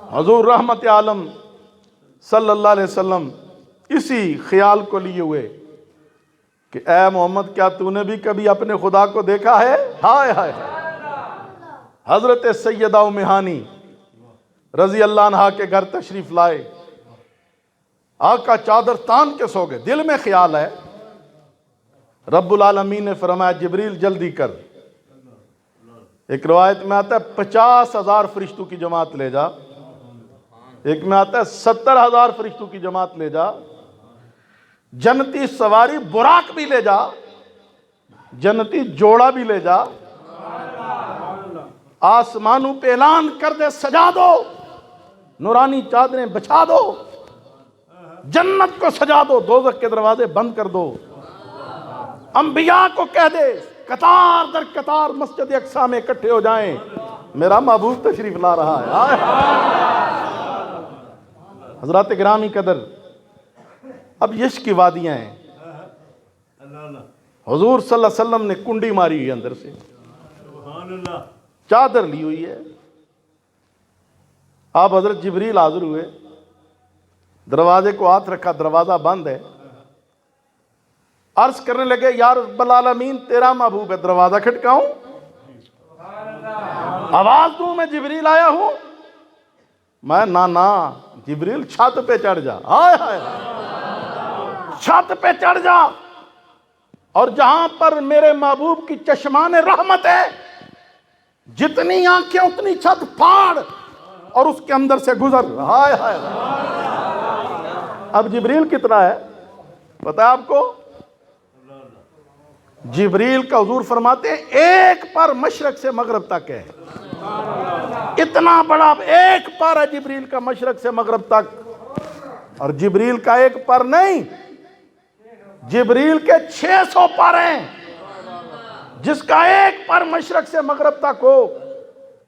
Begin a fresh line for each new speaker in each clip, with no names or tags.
हजूर रहमत आलम सल्लल्लाहु अलैहि वसल्लम इसी ख्याल को लिए हुए कि ए मोहम्मद, क्या तूने भी कभी अपने खुदा को देखा है? हाय हाय। हजरत सैयदा उम्मे हानी रजी अल्लाह अन्हा के घर तशरीफ लाए। आका चादर तान के सो गए। दिल में ख्याल है, रब्बुल आलमीन ने फरमाया जिब्रील जल्दी कर। एक रवायत में आता है 50,000 फरिश्तों की जमात ले जा, एक में आता है 70,000 फरिश्तों की जमात ले जा, जन्नती सवारी बुराक भी ले जा, जन्नती जोड़ा भी ले जा, आसमानों पे ऐलान कर दे सजा दो, नूरानी चादरें बिछा दो, जन्नत को सजा दो, दोज़ख के दरवाजे बंद कर दो। अंबिया को कह दे कतार दर कतार मस्जिद अक्सा में इकट्ठे हो जाएं, मेरा महबूब तशरीफ ला रहा है। हजरत गिरामी कदर, अब यश की वादियां हैं। हुजूर सल्लल्लाहु अलैहि वसल्लम ने कुंडी मारी हुई अंदर से, चादर ली हुई है। आप हजरत जिब्रील हाजिर हुए, दरवाजे को हाथ रखा, दरवाजा बंद है। अर्ज करने लगे या रब्बल आलमीन, तेरा महबूब है, दरवाजा खटकाऊं, आवाज दूं मैं जिब्रील आया हूं? मैं ना जिब्रील छत पे चढ़ जा। हाय हाय, छत पे चढ़ जा, और जहां पर मेरे महबूब की चश्मान रहमत है, जितनी आंखें उतनी छत फाड़ और उसके अंदर से गुजर। हाय हाय। अब जिब्रील कितना है पता है आपको? जिब्रील का हुजूर फरमाते हैं एक पर मशरक से मगरब तक है। इतना बड़ा एक पर है जिब्रील का मशरक से मगरब तक। और जिब्रील का एक पर नहीं, जिब्रील के 600 पर हैं। जिसका एक पर मशरक से मगरब तक हो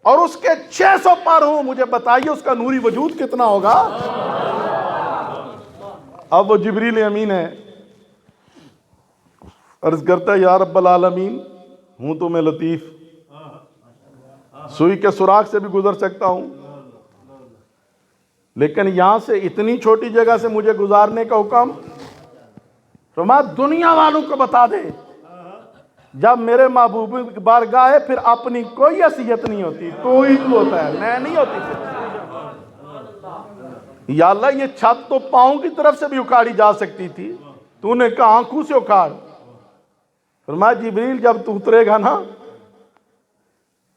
और उसके 600 पर हो, मुझे बताइए उसका नूरी वजूद कितना होगा? अब वो जिब्रील अमीन है, अर्ज करता है या रब्बल आलमीन, हूं तो मैं लतीफ, सुई के सुराख से भी गुजर सकता हूं, लेकिन यहां से इतनी छोटी जगह से मुझे गुजारने का हुक्म तो मैं दुनिया वालों को बता दे। जब मेरे महबूब की बारगाह है, फिर अपनी कोई हैसियत नहीं होती, तू ही तू होता है, मैं नहीं होती। फिर या अल्लाह, ये छत तो पांव की तरफ से भी उखाड़ी जा सकती थी, तूने कहा आंखों से उखाड़। फरमाया जिब्रील, जब तू उतरेगा ना,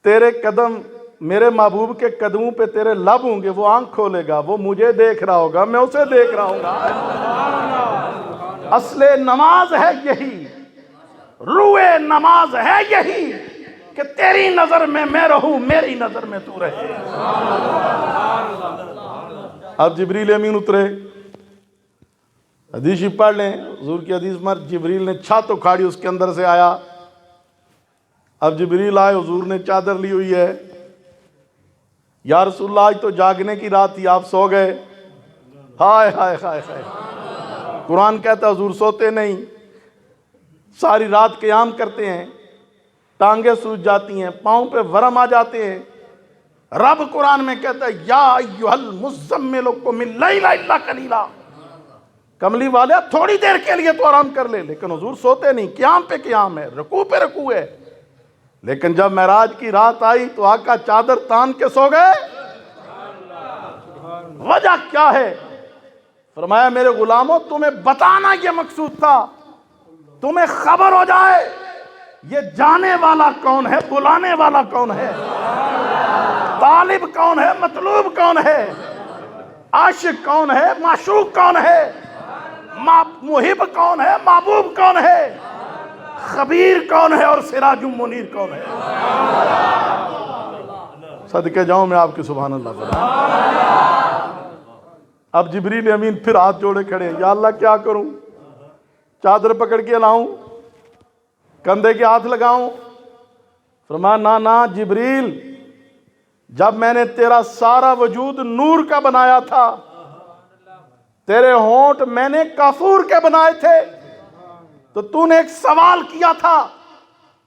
तेरे कदम मेरे महबूब के कदमों पे तेरे लब होंगे, वो आंख खोलेगा, वो मुझे देख रहा होगा, मैं उसे देख रहा हूंगा। असले नमाज है यही, रूए नमाज है यही कि तेरी नजर में मैं रहूं, मेरी नजर में तू रहे। अब जिब्रील अमीन उतरे, हदीस पढ़ लें, हुजूर की हदीस में जिब्रील ने छत उखाड़ी, उसके अंदर से आया। अब जिब्रील आए, हुजूर ने चादर ली हुई है। या रसूलल्लाह, आज तो जागने की रात थी, आप सो गए। हाय हाय हाय हाय। कुरान कहता है हुजूर सोते नहीं, सारी रात क़याम करते हैं, टांगे सूज जाती हैं, पाँव पे वरम आ जाते हैं। रब कुरान में कहता है या अय्युहल मुज़्ज़म्मिल कुम लैला इल्ला कलीला, कमली वाले थोड़ी देर के लिए तो आराम कर ले। लेकिन हुजूर सोते नहीं, क़याम पे क़याम है, रुकू पे रुकू है। लेकिन जब मेराज की रात आई तो आका चादर तान के सो गए। वजह क्या है? फरमाया मेरे गुलामों, तुम्हें बताना ये मकसूद था, तुम्हें खबर हो जाए ये जाने वाला कौन है, बुलाने वाला कौन है, तालिब कौन है, मतलूब कौन है, आशिक कौन है, माशूक कौन है, मुहिब कौन है, महबूब कौन है, खबीर कौन है और सिराजुम मुनीर कौन है। सदके जाऊं मैं आपकी सुभान अल्लाह। अब जिब्रील अमीन फिर हाथ जोड़े खड़े हैं, या अल्लाह क्या करूं? चादर पकड़ के लाऊं, कंधे के हाथ लगाऊं? फरमाया ना जिब्रील, जब मैंने तेरा सारा वजूद नूर का बनाया था, तेरे होंठ मैंने काफूर के बनाए थे, तो तूने एक सवाल किया था,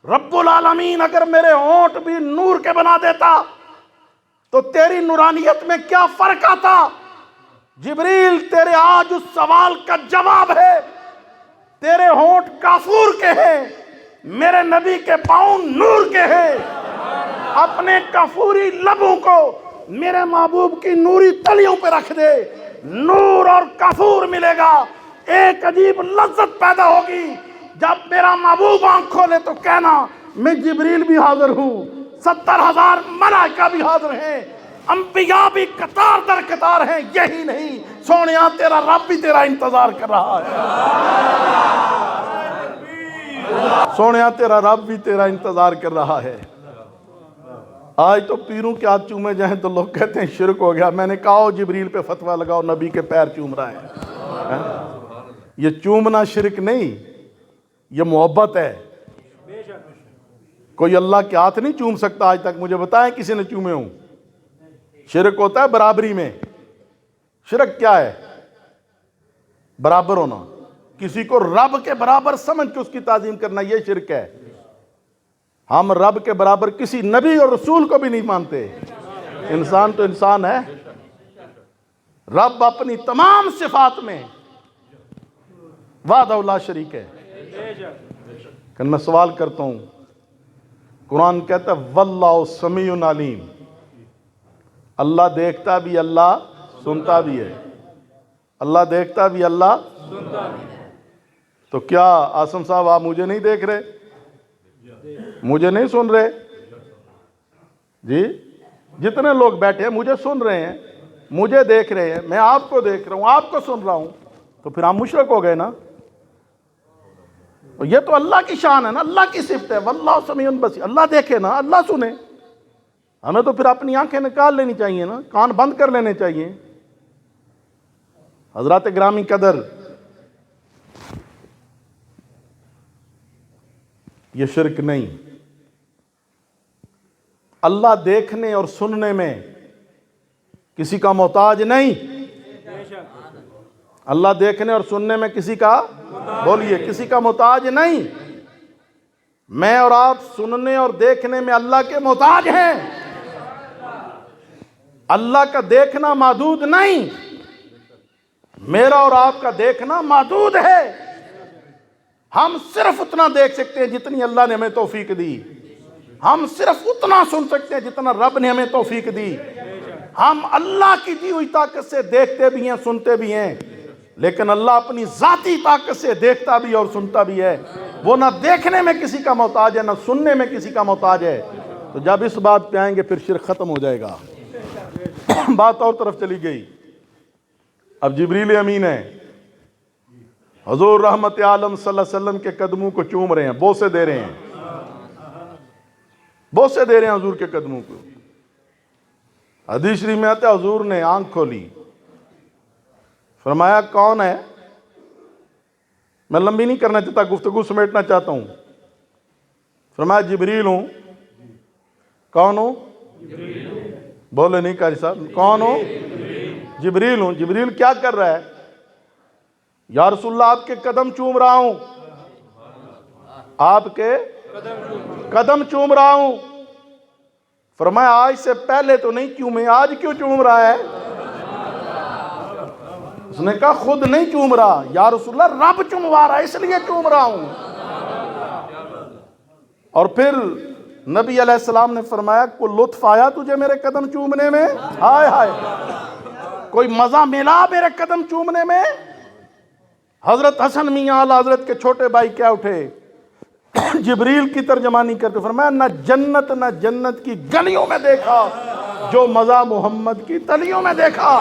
रब्बुल आलमीन अगर मेरे होंठ भी नूर के बना देता तो तेरी नूरानियत में क्या फर्क आता? जिब्रील तेरे आज उस सवाल का जवाब है। तेरे होंठ काफूर के हैं, मेरे नबी के पाँव नूर के हैं। अपने काफूरी लबों को मेरे महबूब की नूरी तलियों पे रख दे, नूर और काफूर मिलेगा, एक अजीब लज्जत पैदा होगी। जब मेरा महबूब आंख खोले तो कहना मैं जिब्रील भी हाजिर हूं, 70,000 मलाइका भी हाजिर हैं, अंबिया भी कतार दर कतार हैं। यही नहीं सोनिया, तेरा रब भी तेरा इंतजार कर रहा है। सोनिया, तेरा रब भी तेरा इंतजार कर रहा है। आज तो पीरों के हाथ चूमे जाएं तो लोग कहते हैं शिरक हो गया। मैंने कहा जिब्रील पे फतवा लगाओ, नबी के पैर चूम रहा है। ये चूमना शिरक नहीं, ये मोहब्बत है। कोई अल्लाह के हाथ नहीं चूम सकता। आज तक मुझे बताएं किसी ने चूमे हूं। शिरक होता है बराबरी में। शिरक क्या है? बराबर होना, किसी को रब के बराबर समझ के उसकी ताजीम करना, यह शिरक है। हम रब के बराबर किसी नबी और रसूल को भी नहीं मानते। इंसान तो इंसान है। रब अपनी तमाम सिफात में वाहदहुल्ला शरीक है। लेकिन मैं सवाल करता हूं, कुरान कहता है वल्लाहु समीउन अलीम, अल्लाह देखता भी, अल्लाह सुनता भी है। अल्लाह देखता भी, अल्लाह सुनता भी। तो क्या आसम साहब आप मुझे नहीं देख रहे, मुझे नहीं सुन रहे जी? जितने लोग बैठे हैं मुझे सुन रहे हैं, मुझे देख रहे हैं, मैं आपको देख रहा हूं, आपको सुन रहा हूं, तो फिर आप मुशरक हो गए ना। और ये तो अल्लाह की शान है ना, अल्लाह की सिफत है। वल्लाहु समीउन बसीर, अल्लाह देखे ना, अल्लाह सुने। हमें तो फिर अपनी आंखें निकाल लेनी चाहिए ना, कान बंद कर लेने चाहिए। हजरत ग्रामी कदर, ये शिरक नहीं। अल्लाह देखने और सुनने में किसी का मोहताज नहीं। अल्लाह देखने और सुनने में किसी का, बोलिए, किसी का मोहताज नहीं। मैं और आप सुनने और देखने में अल्लाह के मोहताज हैं। अल्लाह का देखना महदूद नहीं, मेरा और आपका देखना महदूद है। हम सिर्फ उतना देख सकते हैं जितनी अल्लाह ने हमें तौफीक दी। हम सिर्फ उतना सुन सकते हैं जितना रब ने हमें तौफीक दी। हम अल्लाह की दी हुई ताकत से देखते भी हैं, सुनते भी हैं, लेकिन अल्लाह अपनी जाती ताकत से देखता भी और सुनता भी है। वो ना देखने में किसी का मोहताज है, ना सुनने में किसी का मोहताज है। तो जब इस बात पे आएंगे फिर शिरक खत्म हो जाएगा। बात और तरफ चली गई। अब जिब्रील अमीन है, हुजूर रहमत आलम सल्लल्लाहु अलैहि वसल्लम के कदमों को चूम रहे हैं, बोसे दे रहे हैं, बोसे दे रहे हैं हुजूर के कदमों को। हदीस शरीफ में आता है हुजूर ने आंख खोली, फरमाया कौन है? मैं लंबी नहीं करना चाहता, गुफ्तगू समेटना चाहता हूं। फरमाया जिब्रील हूं। कौन हो? बोले नहीं कारी साहब, कौन हो? जिब्रील हूं। जिब्रील क्या कर रहा है? या रसूलल्लाह आपके कदम चूम रहा हूं, आपके कदम चूम रहा हूं। फरमाया आज से पहले तो नहीं चूमे, आज क्यों चूम रहा है? उसने कहा खुद नहीं चूम रहा, या रसूलल्लाह रब चूमवा रहा है इसलिए चूम रहा हूं। और फिर नबी अलैहिस्सलाम ने फरमाया कोई लुत्फ आया तुझे मेरे कदम चूमने में? हाय हाय, कोई मजा मिला मेरे कदम चूमने में? हजरत हसन मियां आला हजरत के छोटे भाई क्या उठे, जिब्रील की तर्जमानी करते, फरमाया ना जन्नत की गलियों में देखा जो मजा मोहम्मद की तलियों में देखा।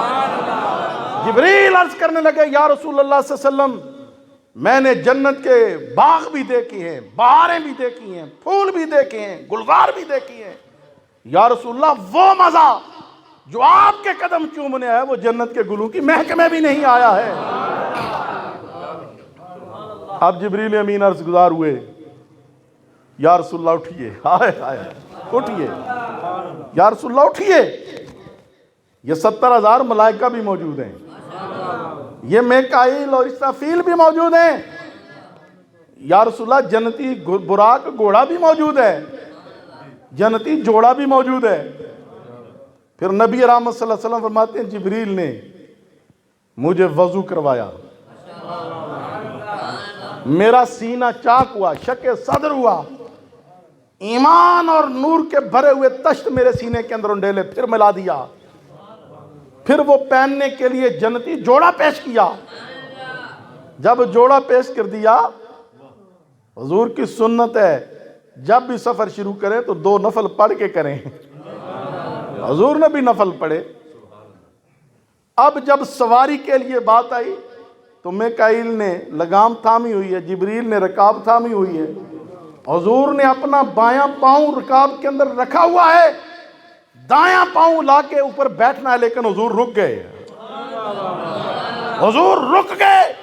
जिब्रील अर्ज करने लगे या रसूलल्लाह सल्लल्लाहु अलैहि वसल्लम, मैंने जन्नत के बाग भी देखी हैं, बहारें भी देखी हैं, फूल भी देखे हैं, गुलजार भी देखी हैं। या रसूलल्लाह वो मजा जो आपके कदम चूमने आया वो जन्नत के गुलों की महक में भी नहीं आया है। अब जिब्रील अमीन अर्ज गुजार हुए, या रसूलल्लाह उठिए, हाय हाय उठिए, या रसूलल्लाह उठिए। ये 70,000 मलाइका भी मौजूद हैं, ये मेकाइल और इसराफील भी मौजूद हैं। या रसूलल्लाह जन्नती बुराक घोड़ा भी मौजूद है, जन्नती जोड़ा भी मौजूद है। फिर नबी रहमत सल्लल्लाहु अलैहि वसल्लम फरमाते हैं जिब्रील ने मुझे वजू करवाया, मेरा सीना चाक हुआ, शके सदर हुआ, ईमान और नूर के भरे हुए तश्त मेरे सीने के अंदर उंडेले, फिर मिला दिया, फिर वो पहनने के लिए जन्नती जोड़ा पेश किया। जब जोड़ा पेश कर दिया, हुजूर की सुन्नत है जब भी सफर शुरू करें तो 2 नफल पढ़ के करें। हुजूर ने भी नफल पढ़े। अब जब सवारी के लिए बात आई तो मिकाईल ने लगाम थामी हुई है, जिब्रील ने रकाब थामी हुई है, हुजूर ने अपना बायां पांव रकाब के अंदर रखा हुआ है, दायां पांव लाके ऊपर बैठना है, लेकिन हुजूर रुक गए। हुजूर रुक गए।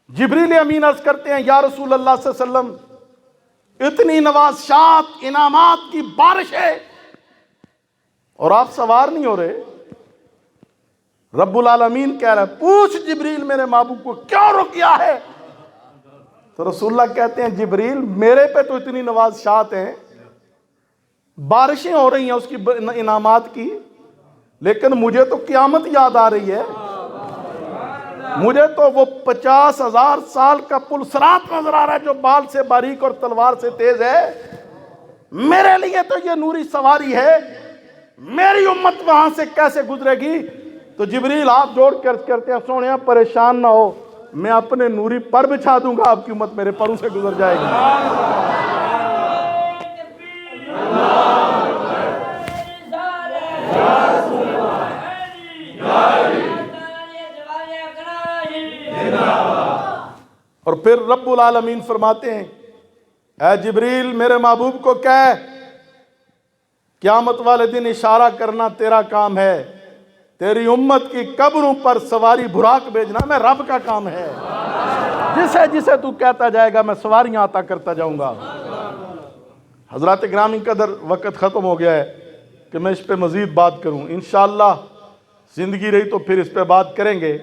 जिब्रील अमीन अर्ज करते हैं या रसूल अल्लाह सल्लल्लाहु अलैहि वसल्लम, इतनी नवाज़शात इनामात की बारिश है और आप सवार नहीं हो रहे। रब्बुल आलमीन कह रहा है पूछ जिब्रील मेरे महबूब को क्यों रुक गया है। तो रसूलुल्लाह कहते हैं जिब्रील मेरे पे तो इतनी नवाज़शात हैं, बारिशें हो रही हैं उसकी इनामात की, लेकिन मुझे तो क़यामत याद आ रही है। मुझे तो वो 50,000 साल का पुल सिरात नजर आ रहा है जो बाल से बारीक और तलवार से तेज है। मेरे लिए तो ये नूरी सवारी है, मेरी उम्मत वहां से कैसे गुजरेगी। तो जिब्रील हाथ जोड़ कर कहते हैं सोनिया परेशान ना हो, मैं अपने नूरी पर बिछा दूंगा, आपकी उम्मत मेरे परों से गुजर जाएगी। और फिर रब्बुल आलमीन फरमाते हैं ऐ जिब्रील मेरे महबूब को कह क़यामत वाले दिन इशारा करना तेरा काम है, तेरी उम्मत की कब्रों पर सवारी बुराक भेजना मैं रब का काम है। जिसे जिसे तू कहता जाएगा मैं सवारियां आता करता जाऊंगा। हजरात ग्रामी कदर वक्त ख़त्म हो गया है कि मैं इस पे मज़ीद बात करूं। इंशाअल्लाह ज़िंदगी रही तो फिर इस पे बात करेंगे।